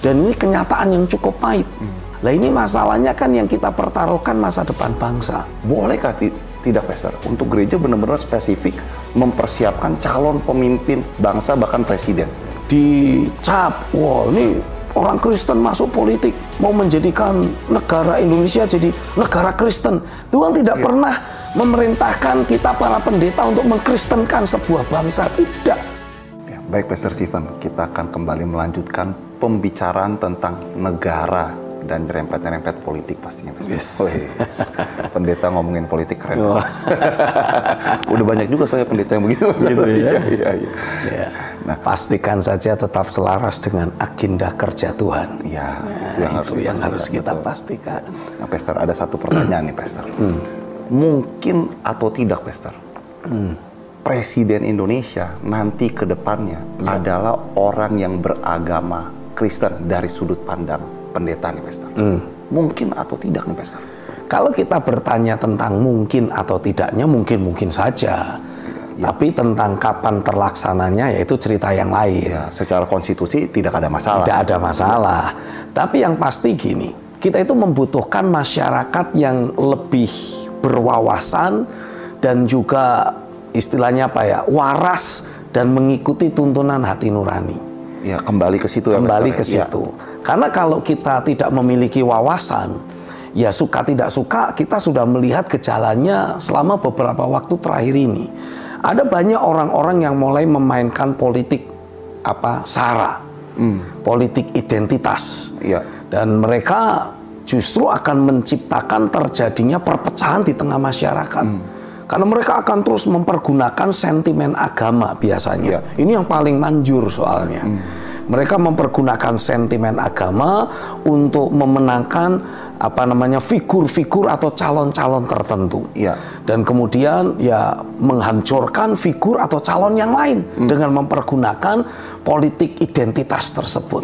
Dan ini kenyataan yang cukup pahit. Nah ini masalahnya kan yang kita pertaruhkan masa depan bangsa. Bolehkah tidak, Pastor, untuk gereja benar-benar spesifik mempersiapkan calon pemimpin bangsa bahkan presiden? Dicap, wah ini orang Kristen masuk politik, mau menjadikan negara Indonesia jadi negara Kristen. Tuhan tidak pernah memerintahkan kita para pendeta untuk mengkristenkan sebuah bangsa, tidak. Ya, baik Pastor Stephen, kita akan kembali melanjutkan pembicaraan tentang negara dan nyerempet-nyerempet politik pastinya. Yes. Oh, yes. Pendeta ngomongin politik keren. Oh. Udah banyak juga soalnya pendeta yang begitu. Gitu ya? Iya. Ya. Nah, pastikan saja tetap selaras dengan agenda kerja Tuhan. Iya, nah, itu yang harus kita pastikan. Nah, Pastor, ada satu pertanyaan nih, Pastor. Mungkin atau tidak, Pastor? Presiden Indonesia nanti ke depannya adalah orang yang beragama Kristen dari sudut pandang pendeta nih, Pastor. Mungkin atau tidak nih, Pastor? Kalau kita bertanya tentang mungkin atau tidaknya, mungkin saja. Ya. Tapi tentang kapan terlaksananya, yaitu cerita yang lain. Ya, secara konstitusi tidak ada masalah. Tidak ada masalah. Tapi yang pasti gini, kita itu membutuhkan masyarakat yang lebih berwawasan dan juga istilahnya apa ya, waras dan mengikuti tuntunan hati nurani. Ya, kembali ke situ. Kembali ke situ. Karena kalau kita tidak memiliki wawasan, ya suka tidak suka kita sudah melihat gejalanya selama beberapa waktu terakhir ini. Ada banyak orang-orang yang mulai memainkan politik sara, politik identitas, dan mereka justru akan menciptakan terjadinya perpecahan di tengah masyarakat. Karena mereka akan terus mempergunakan sentimen agama biasanya. Ini yang paling manjur soalnya. Mereka mempergunakan sentimen agama untuk memenangkan figur-figur atau calon-calon tertentu. Dan kemudian ya menghancurkan figur atau calon yang lain dengan mempergunakan politik identitas tersebut.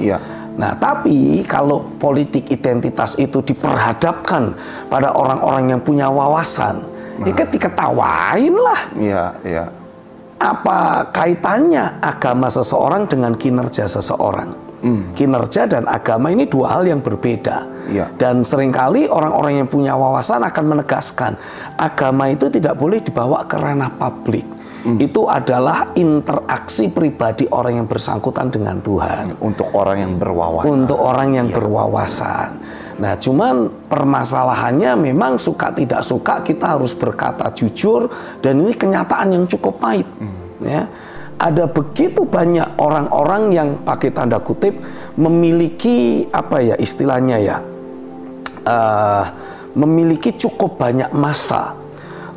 Nah, tapi kalau politik identitas itu diperhadapkan pada orang-orang yang punya wawasan, ya diketawain lah. Apa kaitannya agama seseorang dengan kinerja seseorang? Kinerja dan agama ini dua hal yang berbeda. Dan seringkali orang-orang yang punya wawasan akan menegaskan agama itu tidak boleh dibawa ke ranah publik. Itu adalah interaksi pribadi orang yang bersangkutan dengan Tuhan. Untuk orang yang berwawasan. Untuk orang yang berwawasan. Nah, cuman permasalahannya memang suka tidak suka kita harus berkata jujur, dan ini kenyataan yang cukup pahit. Ya, ada begitu banyak orang-orang yang pakai tanda kutip memiliki memiliki cukup banyak massa,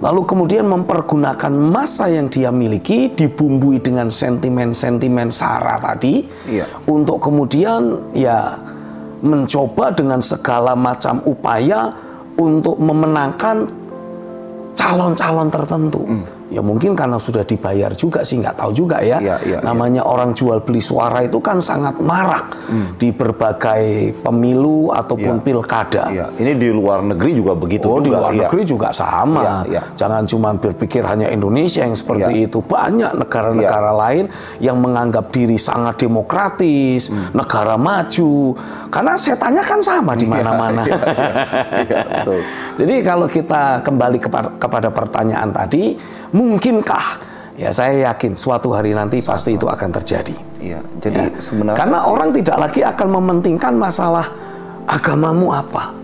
lalu kemudian mempergunakan massa yang dia miliki dibumbui dengan sentimen-sentimen sara tadi untuk kemudian ya mencoba dengan segala macam upaya untuk memenangkan calon-calon tertentu. Ya mungkin karena sudah dibayar juga sih, nggak tahu juga ya. Namanya orang jual beli suara itu kan sangat marak di berbagai pemilu ataupun pilkada. Ini di luar negeri juga begitu. Di luar negeri juga sama. Jangan cuma berpikir hanya Indonesia yang seperti itu. Banyak negara-negara lain yang menganggap diri sangat demokratis, negara maju. Karena setannya kan sama di mana-mana. Jadi kalau kita kembali kepada pertanyaan tadi, mungkinkah? Ya saya yakin suatu hari nanti pasti itu akan terjadi. Jadi sebenarnya karena orang tidak lagi akan mementingkan masalah agamamu apa,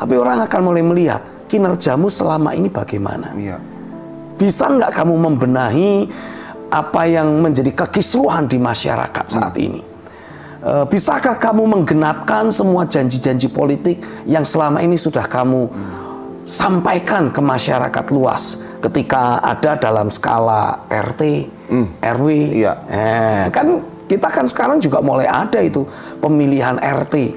tapi orang akan mulai melihat kinerjamu selama ini bagaimana. Bisa nggak kamu membenahi apa yang menjadi kekisruhan di masyarakat saat ini? Bisakah kamu menggenapkan semua janji-janji politik yang selama ini sudah kamu sampaikan ke masyarakat luas ketika ada dalam skala RT, RW? Kan kita kan sekarang juga mulai ada itu pemilihan RT.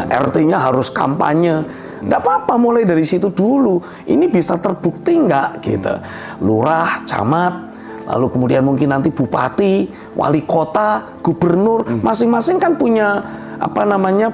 RT-nya harus kampanye. Nggak apa-apa, mulai dari situ dulu. Ini bisa terbukti nggak gitu? Lurah, camat, lalu kemudian mungkin nanti bupati, wali kota, gubernur, masing-masing kan punya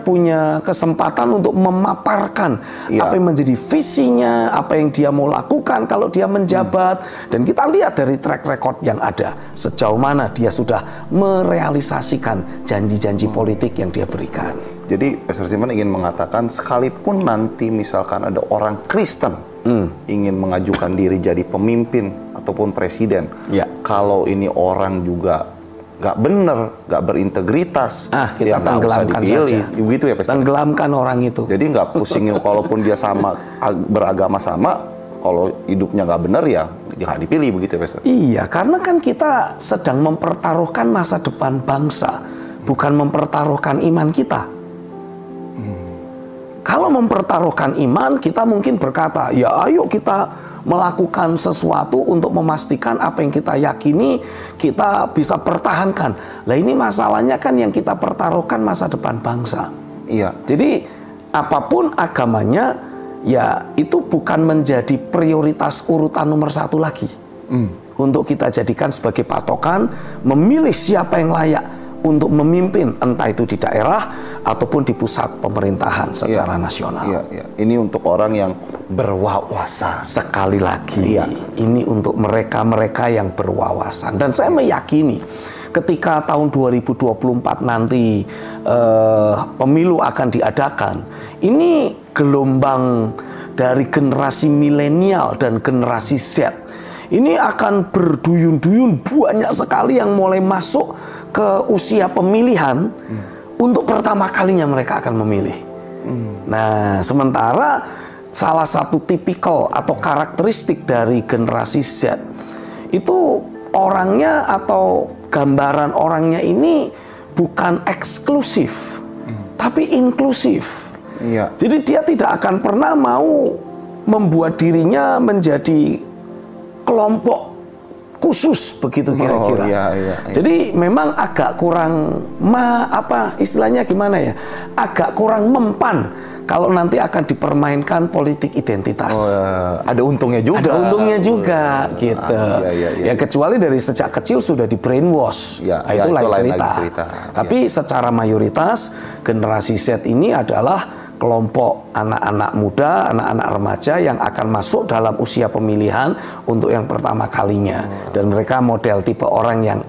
punya kesempatan untuk memaparkan apa yang menjadi visinya, apa yang dia mau lakukan kalau dia menjabat. Dan kita lihat dari track record yang ada, sejauh mana dia sudah merealisasikan janji-janji politik yang dia berikan. Jadi Pastor Simon ingin mengatakan, sekalipun nanti misalkan ada orang Kristen ingin mengajukan diri jadi pemimpin ataupun presiden, kalau ini orang juga nggak benar, nggak berintegritas, kita tenggelamkan saja. Begitu ya, Pastor? Tenggelamkan orang itu. Jadi nggak pusingin kalaupun dia beragama sama, kalau hidupnya nggak benar ya nggak dipilih, begitu ya, Pastor? Iya, karena kan kita sedang mempertaruhkan masa depan bangsa, bukan mempertaruhkan iman kita. Kalau mempertaruhkan iman, kita mungkin berkata, ya ayo kita melakukan sesuatu untuk memastikan apa yang kita yakini kita bisa pertahankan. Lah ini masalahnya kan yang kita pertaruhkan masa depan bangsa. Iya. Jadi apapun agamanya, ya itu bukan menjadi prioritas urutan nomor 1 lagi. Untuk kita jadikan sebagai patokan memilih siapa yang layak untuk memimpin, entah itu di daerah ataupun di pusat pemerintahan secara nasional. Iya. Ini untuk orang yang berwawasan. Sekali lagi, ini untuk mereka-mereka yang berwawasan. Dan saya meyakini ketika tahun 2024 nanti pemilu akan diadakan, ini gelombang dari generasi milenial dan generasi Z ini akan berduyun-duyun, banyak sekali yang mulai masuk ke usia pemilihan untuk pertama kalinya mereka akan memilih. Nah, sementara salah satu tipikal atau karakteristik dari generasi Z itu orangnya atau gambaran orangnya ini bukan eksklusif, tapi inklusif. Jadi dia tidak akan pernah mau membuat dirinya menjadi kelompok khusus, begitu kira-kira. Jadi memang agak kurang istilahnya gimana ya? Agak kurang mempan kalau nanti akan dipermainkan politik identitas. Ada untungnya juga. Ada untungnya juga, gitu. Ya kecuali dari sejak kecil sudah di brainwash. Itu lain cerita. Tapi secara mayoritas generasi Z ini adalah kelompok anak-anak muda, anak-anak remaja yang akan masuk dalam usia pemilihan untuk yang pertama kalinya. Dan mereka model tipe orang yang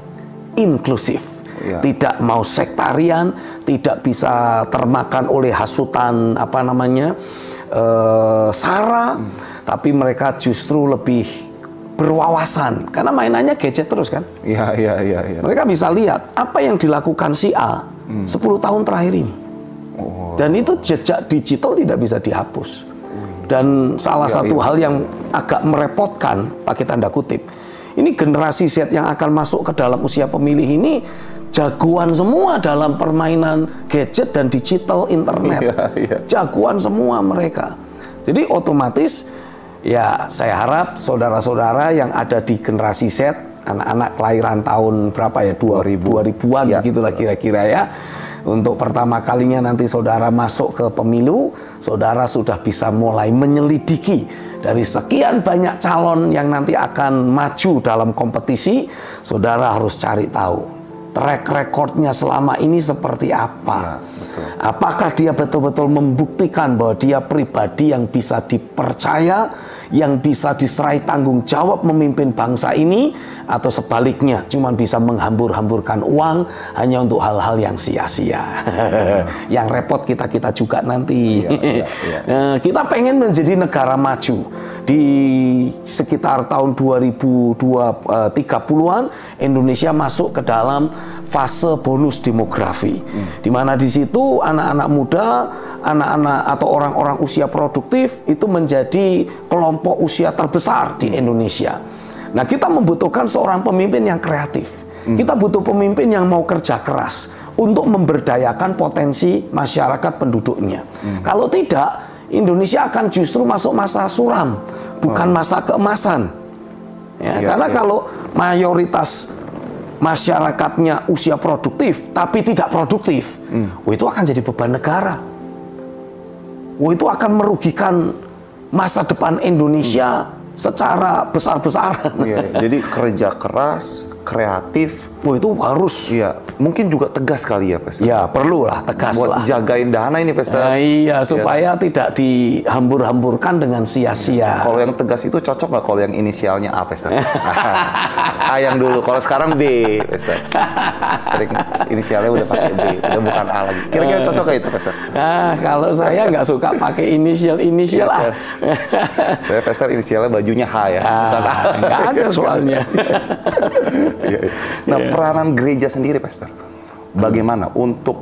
inklusif. Tidak mau sektarian, tidak bisa termakan oleh hasutan sara, tapi mereka justru lebih berwawasan karena mainannya gadget terus kan. Iya. Mereka bisa lihat apa yang dilakukan si A 10 tahun terakhir ini. Dan itu jejak digital tidak bisa dihapus. Dan salah satu hal yang agak merepotkan, pakai tanda kutip, ini generasi Z yang akan masuk ke dalam usia pemilih ini jagoan semua dalam permainan gadget dan digital internet. Jagoan semua mereka. Jadi otomatis ya saya harap saudara-saudara yang ada di generasi Z, anak-anak kelahiran tahun berapa ya, 2000-an begitulah kira-kira ya. Untuk pertama kalinya nanti saudara masuk ke pemilu, saudara sudah bisa mulai menyelidiki dari sekian banyak calon yang nanti akan maju dalam kompetisi. Saudara harus cari tahu track recordnya selama ini seperti apa. Apakah dia betul-betul membuktikan bahwa dia pribadi yang bisa dipercaya, yang bisa diserai tanggung jawab memimpin bangsa ini, atau sebaliknya cuma bisa menghambur-hamburkan uang hanya untuk hal-hal yang sia-sia. Yang repot kita juga nanti. Kita pengen menjadi negara maju. Di sekitar tahun 2030-an Indonesia masuk ke dalam fase bonus demografi, di mana di situ anak-anak muda, anak-anak atau orang-orang usia produktif itu menjadi kelompok usia terbesar di Indonesia. Nah, kita membutuhkan seorang pemimpin yang kreatif. Kita butuh pemimpin yang mau kerja keras untuk memberdayakan potensi masyarakat penduduknya. Kalau tidak, Indonesia akan justru masuk masa suram, bukan masa keemasan. Karena kalau mayoritas masyarakatnya usia produktif tapi tidak produktif, itu akan jadi beban negara. Itu akan merugikan masa depan Indonesia secara besar-besaran. Jadi kerja keras, kreatif. itu harus. Iya, mungkin juga tegas kali ya, Pastor. Ya, perlulah tegas Buat lah. jagain dana ini, Pastor. Iya, supaya tidak dihambur-hamburkan dengan sia-sia. Kalau yang tegas itu cocok nggak kalau yang inisialnya A, Pastor? A yang dulu, kalau sekarang B, Pastor. Sering inisialnya udah pakai B, udah bukan A lagi. Kira-kira cocok nggak itu, Pastor? Nah, kalau saya nggak suka pakai inisial ah. Saya, Pastor, inisialnya bajunya H ya. Nggak ada soalnya. Nah, peranan gereja sendiri, Pastor, bagaimana untuk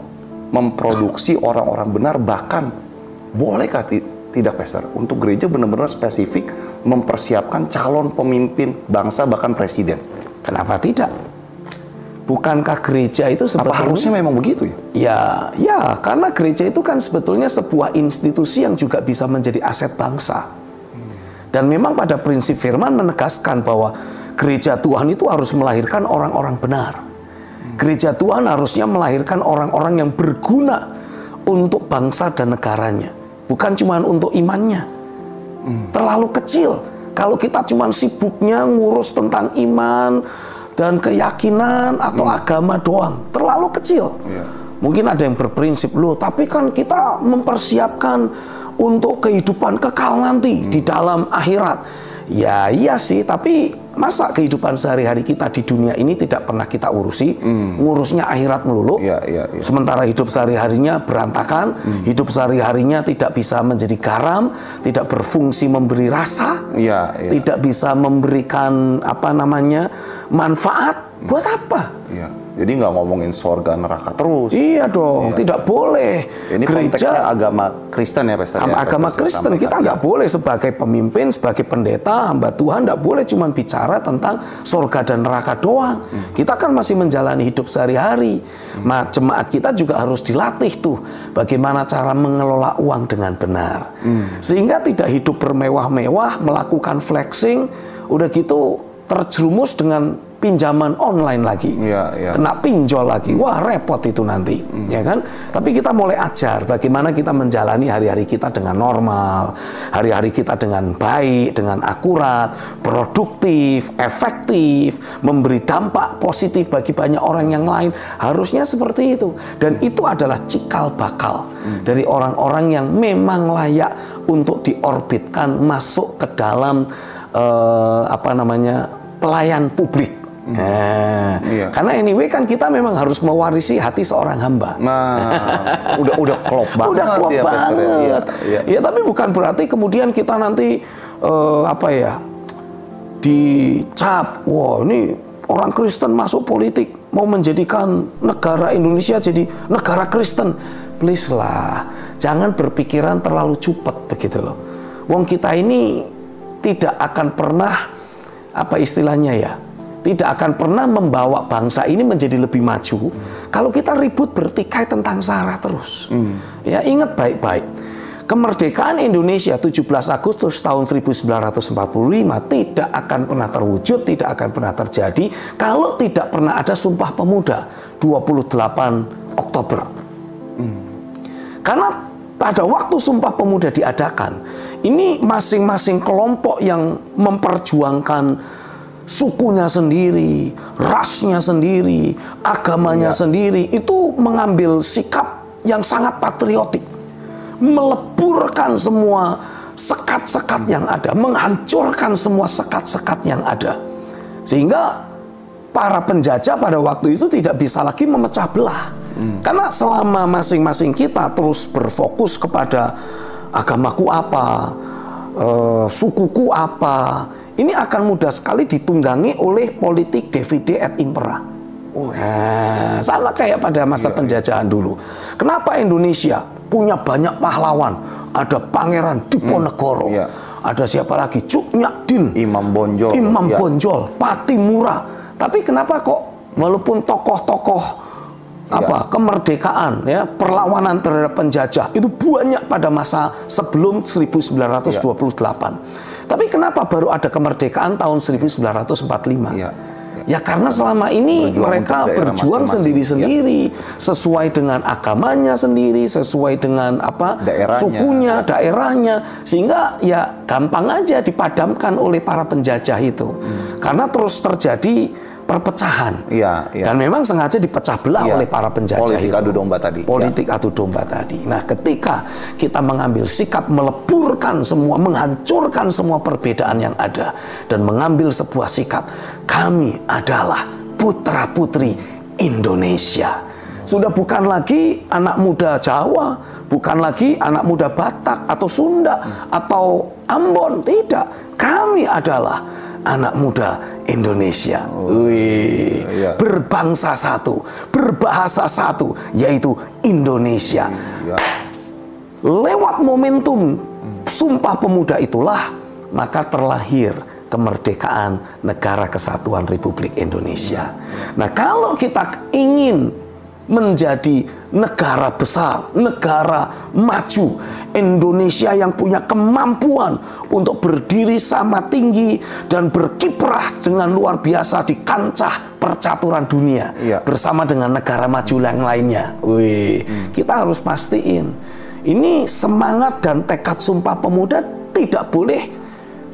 memproduksi orang-orang benar, bahkan bolehkah tidak, Pastor, untuk gereja benar-benar spesifik mempersiapkan calon pemimpin bangsa, bahkan presiden? Kenapa tidak? Bukankah gereja itu sebetulnya... Apa harusnya memang begitu ya? Ya, karena gereja itu kan sebetulnya sebuah institusi yang juga bisa menjadi aset bangsa. Dan memang pada prinsip firman menegaskan bahwa gereja Tuhan itu harus melahirkan orang-orang benar. Gereja Tuhan harusnya melahirkan orang-orang yang berguna untuk bangsa dan negaranya. Bukan cuma untuk imannya. Terlalu kecil. Kalau kita cuma sibuknya ngurus tentang iman dan keyakinan atau agama doang. Terlalu kecil. Mungkin ada yang berprinsip, loh tapi kan kita mempersiapkan untuk kehidupan kekal nanti di dalam akhirat. Ya iya sih, tapi masa kehidupan sehari-hari kita di dunia ini tidak pernah kita urusi, ngurusnya akhirat melulu. Sementara hidup sehari-harinya berantakan, hidup sehari-harinya tidak bisa menjadi garam, tidak berfungsi memberi rasa, tidak bisa memberikan manfaat. Buat apa? Jadi nggak ngomongin sorga neraka terus. Iya dong, tidak boleh. Ini konteksnya agama Kristen ya, Pastor? Agama Kristen, kita nggak boleh sebagai pemimpin, sebagai pendeta, hamba Tuhan, nggak boleh cuma bicara tentang sorga dan neraka doang. Kita kan masih menjalani hidup sehari-hari. Jemaat kita juga harus dilatih tuh, bagaimana cara mengelola uang dengan benar. Sehingga tidak hidup bermewah-mewah, melakukan flexing, udah gitu terjerumus dengan pinjaman online lagi, kena pinjol lagi, wah repot itu nanti, ya kan? Tapi kita mulai ajar bagaimana kita menjalani hari-hari kita dengan normal, hari-hari kita dengan baik, dengan akurat, produktif, efektif, memberi dampak positif bagi banyak orang yang lain. Harusnya seperti itu, dan itu adalah cikal bakal dari orang-orang yang memang layak untuk diorbitkan masuk ke dalam pelayan publik. Karena anyway kan kita memang harus mewarisi hati seorang hamba. Nah, udah klop banget. Udah klop banget. Ya, tapi bukan berarti kemudian kita nanti dicap, wah ini orang Kristen masuk politik mau menjadikan negara Indonesia jadi negara Kristen. Please lah, jangan berpikiran terlalu cepat begitu loh. Wong kita ini tidak akan pernah tidak akan pernah membawa bangsa ini menjadi lebih maju kalau kita ribut bertikai tentang SARA terus. Ya, ingat baik-baik. Kemerdekaan Indonesia 17 Agustus tahun 1945 tidak akan pernah terwujud, tidak akan pernah terjadi kalau tidak pernah ada Sumpah Pemuda 28 Oktober. Karena pada waktu Sumpah Pemuda diadakan, ini masing-masing kelompok yang memperjuangkan sukunya sendiri, rasnya sendiri, agamanya sendiri, itu mengambil sikap yang sangat patriotik, meleburkan semua sekat-sekat yang ada, menghancurkan semua sekat-sekat yang ada, sehingga para penjajah pada waktu itu tidak bisa lagi memecah belah. Karena selama masing-masing kita terus berfokus kepada agamaku apa, sukuku apa, ini akan mudah sekali ditunggangi oleh politik divide et impera. Sama kayak pada masa penjajahan dulu. Kenapa Indonesia punya banyak pahlawan? Ada Pangeran Diponegoro, ada siapa lagi? Cuk Nyadin, Imam Bonjol, Patimura. Tapi kenapa kok walaupun tokoh-tokoh kemerdekaan, perlawanan terhadap penjajah itu banyak pada masa sebelum 1928. Tapi kenapa baru ada kemerdekaan tahun 1945? Ya karena selama ini mereka berjuang sendiri-sendiri, sesuai dengan agamanya sendiri, sesuai dengan sukunya, daerahnya, sehingga ya gampang aja dipadamkan oleh para penjajah itu. Karena terus terjadi perpecahan. Iya, iya. Dan memang sengaja dipecah belah oleh para penjajah politik itu. adu domba tadi. Politik adu domba tadi. Nah, ketika kita mengambil sikap meleburkan semua, menghancurkan semua perbedaan yang ada dan mengambil sebuah sikap, kami adalah putra-putri Indonesia. Sudah bukan lagi anak muda Jawa, bukan lagi anak muda Batak atau Sunda atau Ambon, tidak. Kami adalah anak muda Indonesia. Wih, berbangsa satu, berbahasa satu, yaitu Indonesia. Lewat momentum Sumpah Pemuda itulah maka terlahir kemerdekaan Negara Kesatuan Republik Indonesia. Nah, kalau kita ingin menjadi negara besar, negara maju, Indonesia yang punya kemampuan untuk berdiri sama tinggi dan berkiprah dengan luar biasa di kancah percaturan dunia bersama dengan negara maju yang lainnya. Wih, kita harus pastiin ini semangat dan tekad Sumpah Pemuda tidak boleh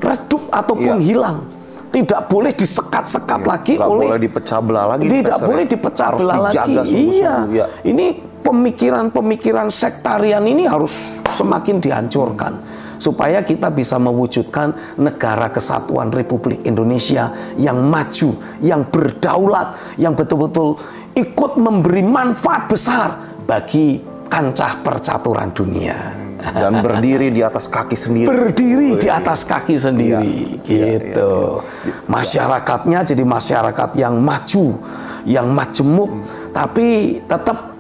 redup ataupun hilang. Tidak boleh disekat-sekat lagi oleh, boleh dipecah belah lagi. Tidak boleh dipecah belah lagi. Iya. Ini pemikiran-pemikiran sektarian ini harus semakin dihancurkan supaya kita bisa mewujudkan Negara Kesatuan Republik Indonesia yang maju, yang berdaulat, yang betul-betul ikut memberi manfaat besar bagi kancah percaturan dunia. Dan berdiri di atas kaki sendiri. Berdiri di atas kaki sendiri, gitu. Masyarakatnya jadi masyarakat yang maju, yang majemuk, tapi tetap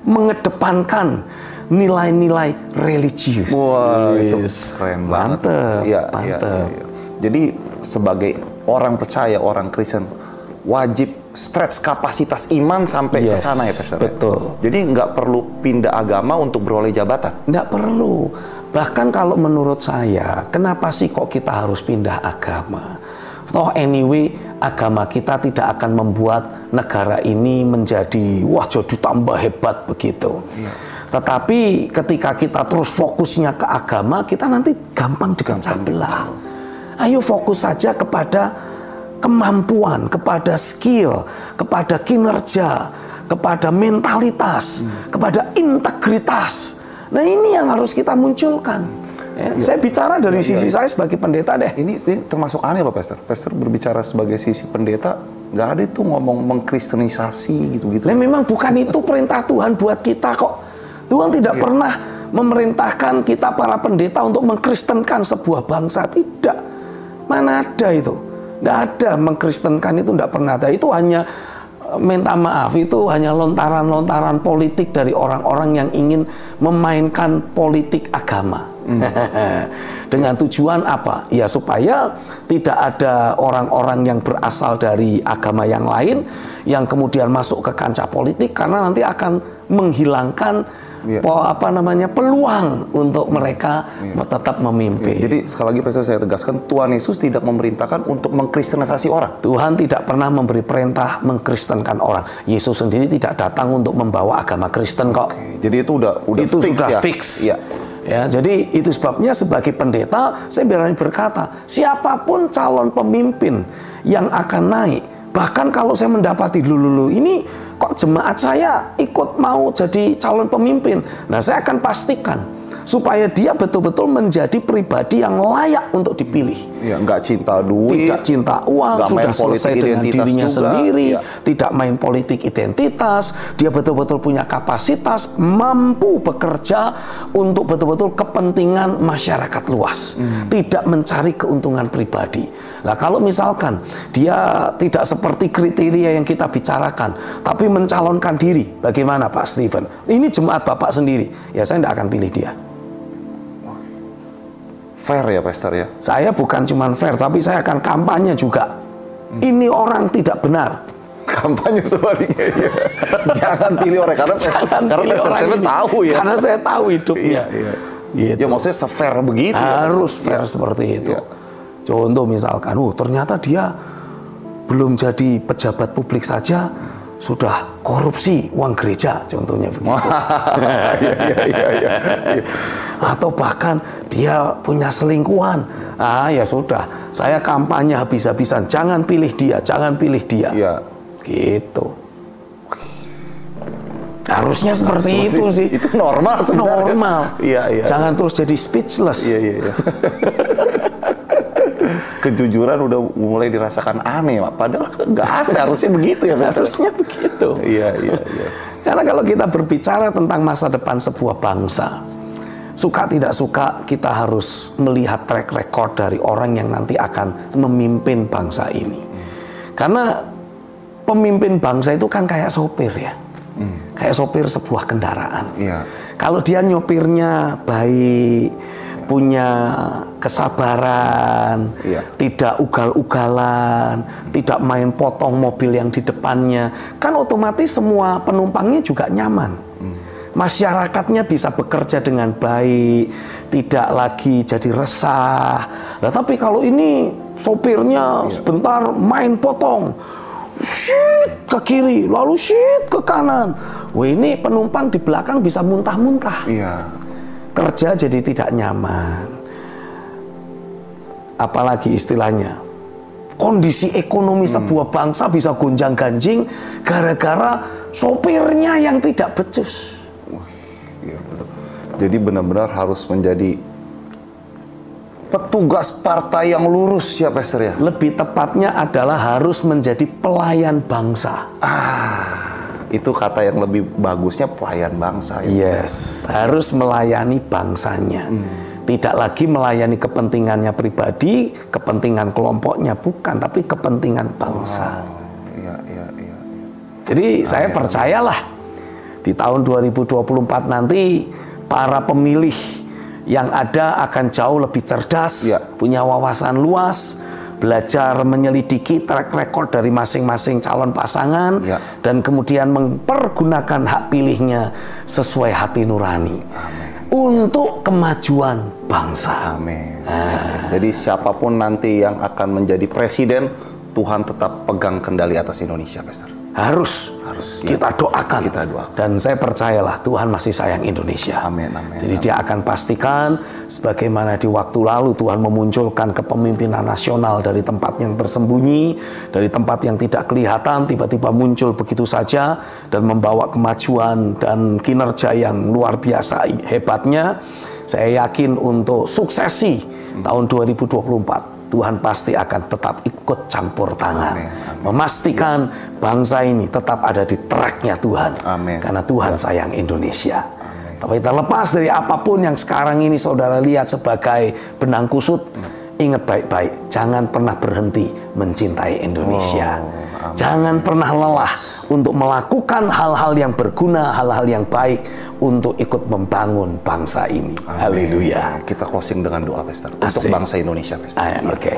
mengedepankan nilai-nilai religius. Wah, itu keren banget. Mantep. Jadi sebagai orang percaya, orang Kristen, wajib stretch kapasitas iman sampai ke sana ya, Pastor. Betul. Jadi nggak perlu pindah agama untuk beroleh jabatan. Nggak perlu. Bahkan kalau menurut saya, kenapa sih kok kita harus pindah agama? Toh anyway, agama kita tidak akan membuat negara ini menjadi jadi tambah hebat begitu. Tetapi ketika kita terus fokusnya ke agama, kita nanti gampang dipecah belah. Ayo fokus saja kepada kemampuan, kepada skill, kepada kinerja, kepada mentalitas, kepada integritas. Nah, ini yang harus kita munculkan. Saya bicara dari sisi saya sebagai pendeta deh. Ini termasuk aneh loh, Pastor. Pastor berbicara sebagai sisi pendeta, nggak ada itu ngomong mengkristenisasi gitu-gitu. Nah, memang bukan itu perintah Tuhan buat kita kok. Tuhan tidak pernah memerintahkan kita para pendeta untuk mengkristenkan sebuah bangsa. Tidak. Mana ada itu? Nggak ada, mengkristenkan itu nggak pernah ada. Itu hanya, minta maaf, itu hanya lontaran-lontaran politik dari orang-orang yang ingin memainkan politik agama. Dengan tujuan apa? Ya supaya tidak ada orang-orang yang berasal dari agama yang lain yang kemudian masuk ke kancah politik, karena nanti akan menghilangkan peluang untuk mereka tetap memimpin. Jadi sekali lagi Pastor, saya tegaskan, Tuhan Yesus tidak memerintahkan untuk mengkristenisasi orang. Tuhan tidak pernah memberi perintah mengkristenkan orang. Yesus sendiri tidak datang untuk membawa agama Kristen kok. Jadi itu udah itu fix, sudah ya? Fix. Ya. Ya, jadi itu sebabnya sebagai pendeta saya berani berkata, siapapun calon pemimpin yang akan naik, bahkan kalau saya mendapati dulu ini kok jemaat saya ikut mau jadi calon pemimpin, nah saya akan pastikan supaya dia betul-betul menjadi pribadi yang layak untuk dipilih. Ya, nggak cinta duit, tidak cinta uang, sudah selesai dengan dirinya juga sendiri, tidak main politik identitas, dia betul-betul punya kapasitas, mampu bekerja untuk betul-betul kepentingan masyarakat luas, tidak mencari keuntungan pribadi. Nah, kalau misalkan dia tidak seperti kriteria yang kita bicarakan, tapi mencalonkan diri, bagaimana Pak Stephen? Ini jemaat Bapak sendiri, ya saya tidak akan pilih dia. Fair ya, Pastor ya? Saya bukan cuma fair, tapi saya akan kampanye juga. Ini orang tidak benar. Kampanye sebaliknya ya. Jangan pilih orang, karena Pastor Stephen tahu ya. Karena saya tahu hidupnya. Gitu. Ya maksudnya se-fair begitu. Harus fair seperti itu. Contoh misalkan, ternyata dia belum jadi pejabat publik saja, sudah korupsi uang gereja, contohnya begitu. Iya. Atau bahkan dia punya selingkuhan. Ya sudah, saya kampanye habis-habisan, jangan pilih dia, jangan pilih dia. Iya. Gitu. Harusnya seperti itu sih. Itu normal sebenarnya. Normal. Iya. Jangan terus jadi speechless. Iya. Kejujuran udah mulai dirasakan aneh, Pak. Padahal nggak ada, harusnya begitu ya, Pak. Harusnya begitu. Iya. Karena kalau kita berbicara tentang masa depan sebuah bangsa, suka tidak suka kita harus melihat track record dari orang yang nanti akan memimpin bangsa ini. Karena pemimpin bangsa itu kan kayak sopir ya. Kayak sopir sebuah kendaraan. Iya. Kalau dia nyopirnya baik, punya kesabaran, tidak ugal-ugalan, tidak main potong mobil yang di depannya, kan otomatis semua penumpangnya juga nyaman. Masyarakatnya bisa bekerja dengan baik, tidak lagi jadi resah. Nah, tapi kalau ini sopirnya sebentar main potong, shit ke kiri, lalu shit ke kanan. Wah, ini penumpang di belakang bisa muntah-muntah. Iya. Kerja jadi tidak nyaman. Apalagi istilahnya, kondisi ekonomi sebuah bangsa bisa gonjang-ganjing gara-gara sopirnya yang tidak becus. Iya, benar. Jadi benar-benar harus menjadi petugas partai yang lurus ya, Pastor ya? Lebih tepatnya adalah harus menjadi pelayan bangsa. Itu kata yang lebih bagusnya, pelayan bangsa. Ya, yes, harus melayani bangsanya. Tidak lagi melayani kepentingannya pribadi, kepentingan kelompoknya, bukan, tapi kepentingan bangsa. Iya. Jadi saya percayalah di tahun 2024 nanti para pemilih yang ada akan jauh lebih cerdas, punya wawasan luas, belajar menyelidiki track record dari masing-masing calon pasangan, dan kemudian mempergunakan hak pilihnya sesuai hati nurani. Amin. Untuk kemajuan bangsa. Amin. Jadi siapapun nanti yang akan menjadi presiden, Tuhan tetap pegang kendali atas Indonesia, Pastor. Harus kita doakan. Dan saya percayalah Tuhan masih sayang Indonesia. Amin. Jadi dia akan pastikan sebagaimana di waktu lalu Tuhan memunculkan kepemimpinan nasional dari tempat yang tersembunyi, dari tempat yang tidak kelihatan, tiba-tiba muncul begitu saja dan membawa kemajuan dan kinerja yang luar biasa hebatnya. Saya yakin untuk suksesi tahun 2024 Tuhan pasti akan tetap ikut campur tangan. Memastikan bangsa ini tetap ada di tracknya Tuhan. Karena Tuhan sayang Indonesia. Tapi terlepas dari apapun yang sekarang ini saudara lihat sebagai benang kusut, ingat baik-baik, jangan pernah berhenti mencintai Indonesia. Jangan pernah lelah untuk melakukan hal-hal yang berguna, hal-hal yang baik untuk ikut membangun bangsa ini. Haleluya. Kita closing dengan doa, Pastor, untuk bangsa Indonesia, Pastor. Oke.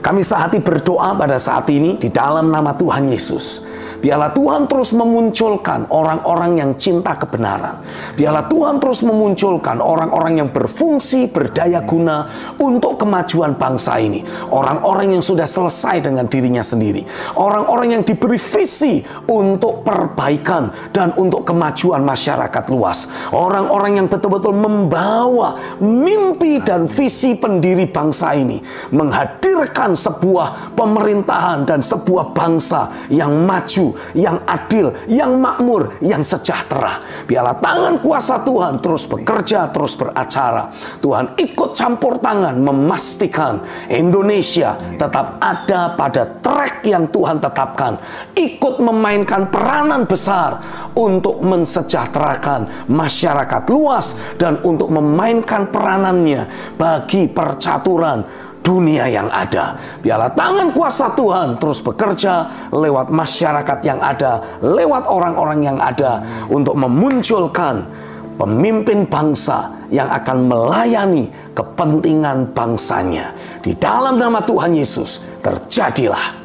Kami sehati berdoa pada saat ini di dalam nama Tuhan Yesus. Biarlah Tuhan terus memunculkan orang-orang yang cinta kebenaran. Biarlah Tuhan terus memunculkan orang-orang yang berfungsi, berdaya guna untuk kemajuan bangsa ini. Orang-orang yang sudah selesai dengan dirinya sendiri. Orang-orang yang diberi visi untuk perbaikan dan untuk kemajuan masyarakat luas. Orang-orang yang betul-betul membawa mimpi dan visi pendiri bangsa ini. Menghadirkan sebuah pemerintahan dan sebuah bangsa yang maju, yang adil, yang makmur, yang sejahtera. Biarlah tangan kuasa Tuhan terus bekerja, terus beracara. Tuhan ikut campur tangan memastikan Indonesia tetap ada pada track yang Tuhan tetapkan. Ikut memainkan peranan besar untuk mensejahterakan masyarakat luas dan untuk memainkan peranannya bagi percaturan dunia yang ada. Biarlah tangan kuasa Tuhan terus bekerja lewat masyarakat yang ada, lewat orang-orang yang ada, untuk memunculkan pemimpin bangsa yang akan melayani kepentingan bangsanya. Di dalam nama Tuhan Yesus, terjadilah.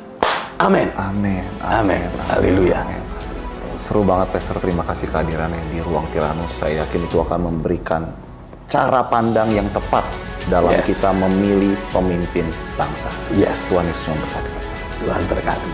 Amin. Amin. Haleluya. Seru banget, Pastor. Terima kasih kehadirannya di Ruang Tiranus. Saya yakin itu akan memberikan cara pandang yang tepat dalam kita memilih pemimpin bangsa. Yes. Tuhan Yesus memberkati, Pastor. Tuhan berkati.